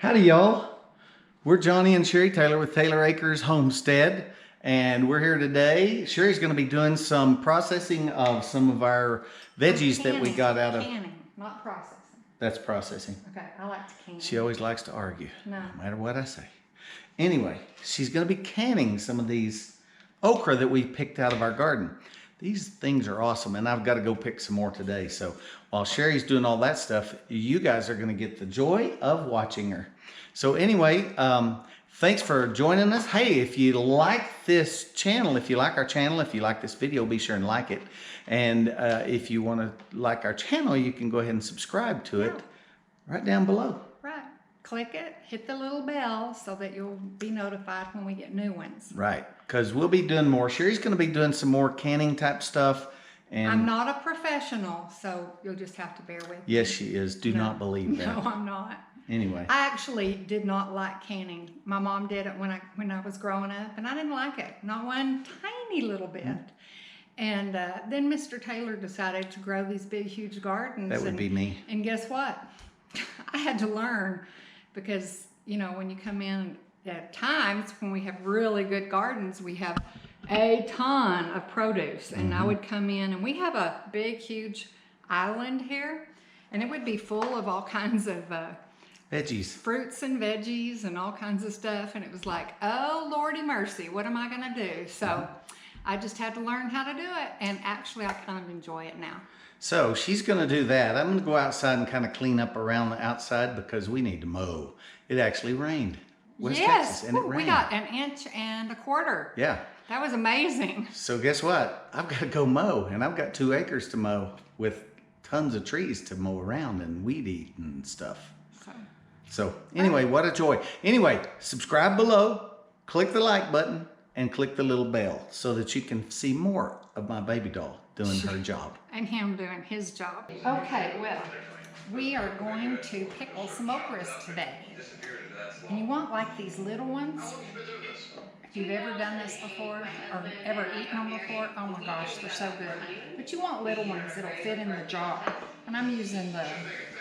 Howdy y'all. We're Johnny and Sherry Taylor with Taylor Acres Homestead, and we're here today. Sherry's going to be doing some processing of some of our veggies that we got out of... Canning, not processing. That's processing. Okay, I like to can. She always likes to argue, no matter what I say. Anyway, she's going to be canning some of these okra that we picked out of our garden. These things are awesome, and I've got to go pick some more today. So while Sherry's doing all that stuff, you guys are going to get the joy of watching her. So anyway, thanks for joining us. Hey, if you like this channel, if you like our channel, if you like this video, be sure and like it. And if you want to like our channel, you can go ahead and subscribe to it right down below. Right. Click it, hit the little bell so that you'll be notified when we get new ones. Right, because we'll be doing more. Sherry's going to be doing some more canning type stuff. And I'm not a professional, so you'll just have to bear with me. Yes, she is. Do not believe that. No, I'm not. Anyway. I actually did not like canning. My mom did it when I was growing up, and I didn't like it. Not one tiny little bit. And then Mr. Taylor decided to grow these big, huge gardens. That would be me. And guess what? I had to learn because, you know, when you come in at times when we have really good gardens, we have a ton of produce. And I would come in, and we have a big, huge island here, and it would be full of all kinds of veggies, fruits and veggies and all kinds of stuff. And it was like, oh, Lordy mercy, what am I going to do? So I just had to learn how to do it. And actually, I kind of enjoy it now. So she's going to do that. I'm going to go outside and kind of clean up around the outside because we need to mow. It actually rained. West Texas, and it rained. We got 1.25 inches. Yeah. That was amazing. So guess what? I've got to go mow, and I've got 2 acres to mow with tons of trees to mow around and weed eat and stuff. So anyway, what a joy. Anyway, subscribe below, click the like button, and click the little bell so that you can see more of my baby doll doing her job. And him doing his job. Okay, well, we are going to pickle some okras today. And you want like these little ones. If you've ever done this before or ever eaten them before, oh my gosh, they're so good. But you want little ones that'll fit in the jar. And I'm using the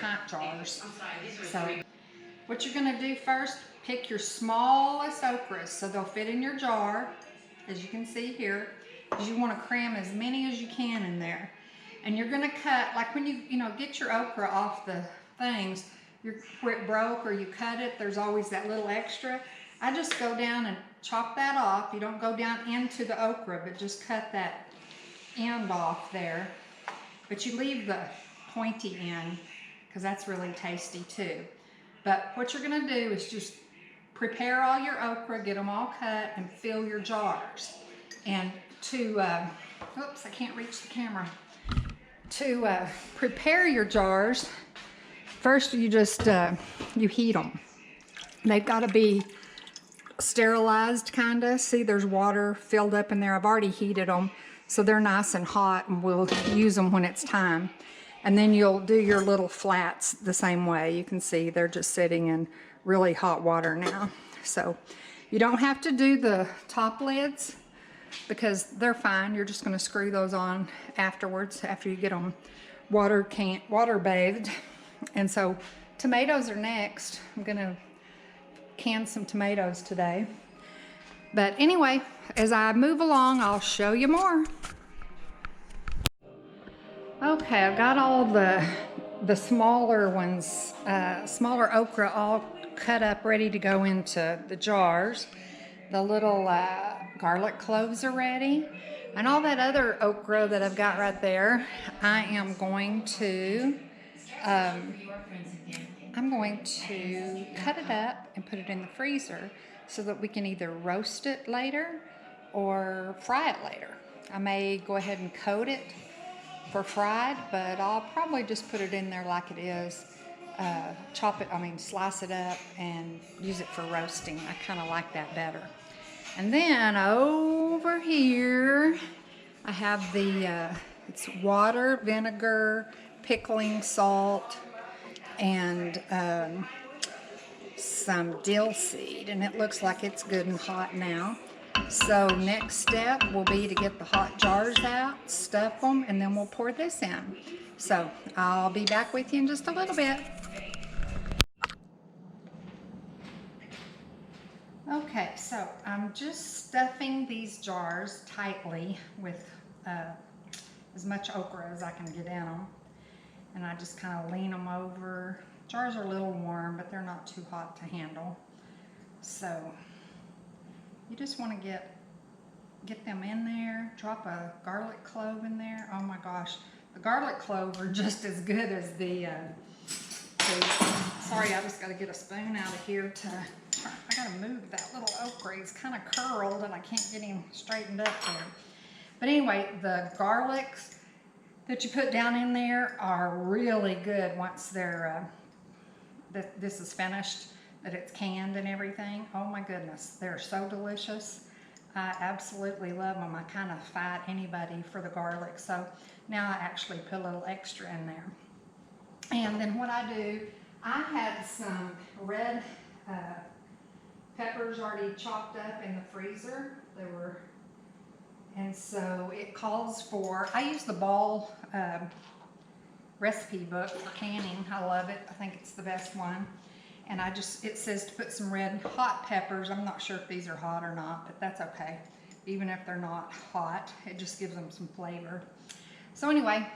pint jars. So what you're going to do first, pick your smallest okras so they'll fit in your jar, as you can see here. Because you want to cram as many as you can in there. And you're going to cut, like when you get your okra off the things, where it broke or you cut it, there's always that little extra. I just go down and chop that off. You don't go down into the okra, but just cut that end off there. But you leave the pointy end, because that's really tasty too. But what you're going to do is just prepare all your okra, get them all cut, and fill your jars. And to, oops, I can't reach the camera. To prepare your jars, first you just, you heat them. They've got to be sterilized, kind of. See, there's water filled up in there. I've already heated them, so they're nice and hot, and we'll use them when it's time. And then you'll do your little flats the same way. You can see they're just sitting in really hot water now. So you don't have to do the top lids because they're fine. You're just going to screw those on afterwards after you get them water bathed. And so tomatoes are next. I'm going to can some tomatoes today. But anyway, as I move along, I'll show you more. Okay, I've got all the smaller ones, smaller okra all cut up, ready to go into the jars. The little garlic cloves are ready. And all that other okra that I've got right there, I am going to cut it up and put it in the freezer so that we can either roast it later or fry it later. I may go ahead and coat it for fried, but I'll probably just put it in there like it is. Slice it up and use it for roasting. I kind of like that better. And then over here, I have it's water, vinegar, pickling salt, and some dill seed. And it looks like it's good and hot now. So next step will be to get the hot jars out, stuff them, and then we'll pour this in. So I'll be back with you in just a little bit. Okay, so I'm just stuffing these jars tightly with as much okra as I can get in them. And I just kind of lean them over. Jars are a little warm, but they're not too hot to handle. So you just want to get them in there. Drop a garlic clove in there. Oh my gosh, the garlic clove are just as good as the sorry, I just got to get a spoon out of here to. I got to move that little okra. He's kind of curled and I can't get him straightened up there. But anyway, the garlics that you put down in there are really good once they're this is finished, that it's canned and everything. Oh my goodness, they're so delicious. I absolutely love them. I kind of fight anybody for the garlic, so now I actually put a little extra in there. And then what I do, I had some red peppers already chopped up in the freezer. And so it calls for, I use the Ball recipe book for canning. I love it. I think it's the best one. And it says to put some red hot peppers. I'm not sure if these are hot or not, but that's okay. Even if they're not hot, it just gives them some flavor. So anyway,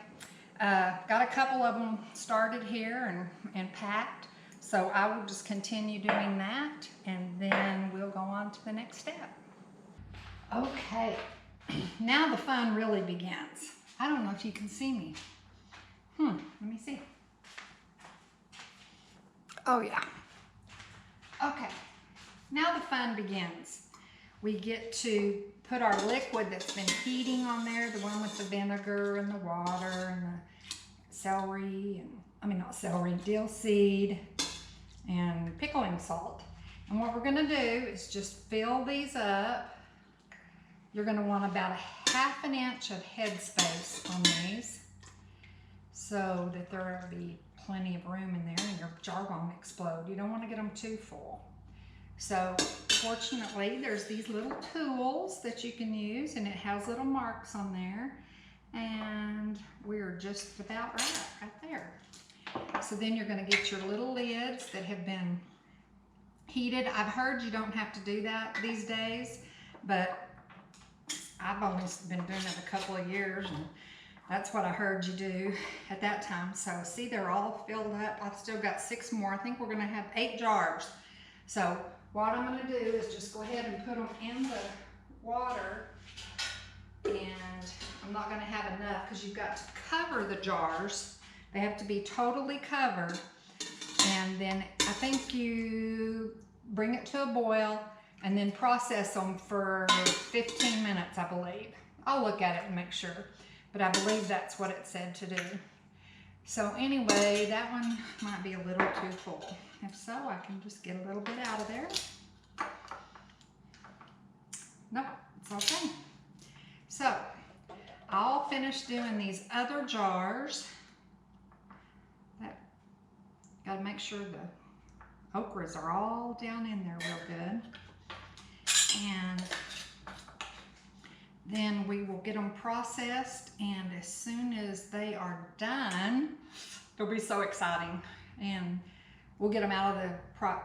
got a couple of them started here and packed. So I will just continue doing that, and then we'll go on to the next step. Okay, now the fun really begins. I don't know if you can see me. Let me see. Oh yeah. Okay, now the fun begins. We get to put our liquid that's been heating on there, the one with the vinegar and the water and the celery, dill seed and pickling salt. And what we're gonna do is just fill these up. You're gonna want about a ½ inch of headspace on these so that there will be plenty of room in there and your jar won't explode. You don't want to get them too full. So fortunately, there's these little tools that you can use, and it has little marks on there, and we're just about right there. So then you're going to get your little lids that have been heated. I've heard you don't have to do that these days, but I've only been doing it a couple of years, and that's what I heard you do at that time. So see, they're all filled up. I've still got 6 more. I think we're going to have 8 jars. So what I'm going to do is just go ahead and put them in the water, and I'm not going to have enough because you've got to cover the jars. They have to be totally covered, and then I think you bring it to a boil and then process them for 15 minutes, I believe. I'll look at it and make sure, but I believe that's what it said to do. So anyway, that one might be a little too full. If so, I can just get a little bit out of there. Nope, it's okay. So I'll finish doing these other jars. Got to make sure the okras are all down in there real good. And then we will get them processed, and as soon as they are done, it'll be so exciting. And we'll get them out of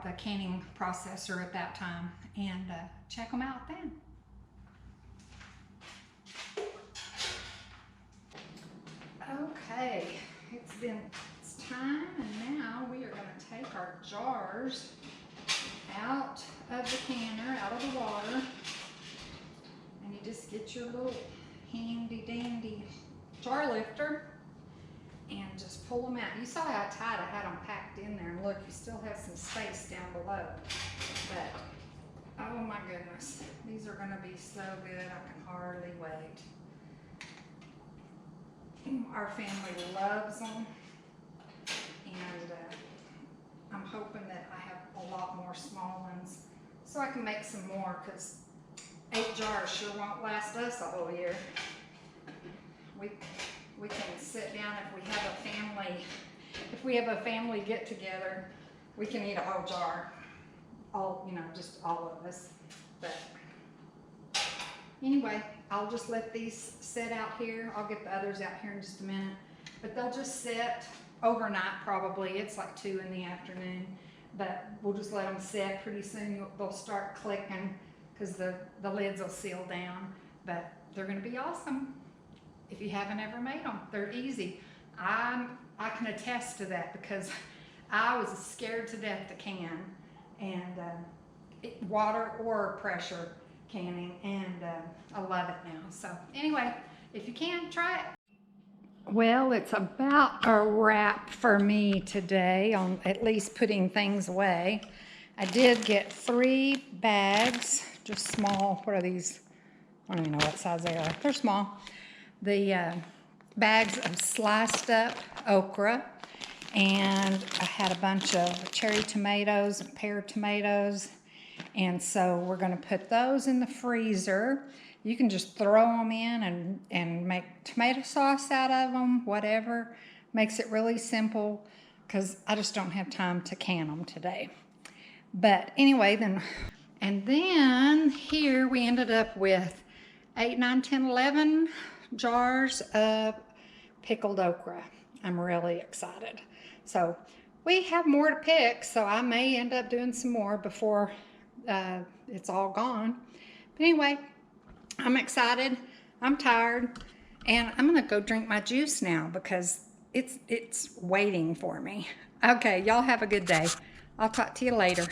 the canning processor at that time and check them out then. Okay, it's time, and now we are going to take our jars out of the canner, out of the water, and you just get your little handy dandy jar lifter and just pull them out. You saw how tight I had them packed in there, and look, you still have some space down below, but oh my goodness, these are going to be so good. I can hardly wait. Our family loves them, and I'm hoping that I have a lot more small ones so I can make some more, because 8 jars sure won't last us a whole year. We can sit down if we have a family get together, we can eat a whole jar, just all of us. But anyway, I'll just let these sit out here. I'll get the others out here in just a minute, but they'll just sit overnight probably. It's like 2 in the afternoon. but we'll just let them sit. Pretty soon they'll start clicking because the lids will seal down. But they're gonna be awesome if you haven't ever made them. They're easy. I can attest to that because I was scared to death to can, and water or pressure canning, and I love it now. So anyway, if you can, try it. Well, it's about a wrap for me today on at least putting things away. I did get 3 bags, just small. What are these? I don't even know what size they are. They're small. The bags of sliced up okra, and I had a bunch of cherry tomatoes and pear tomatoes, and so we're going to put those in the freezer. You can just throw them in and make tomato sauce out of them, whatever. Makes it really simple because I just don't have time to can them today. But anyway, then here we ended up with 8, 9, 10, 11 jars of pickled okra. I'm really excited. So we have more to pick, so I may end up doing some more before it's all gone. But anyway, I'm excited, I'm tired, and I'm gonna go drink my juice now because it's waiting for me. Okay, y'all have a good day. I'll talk to you later.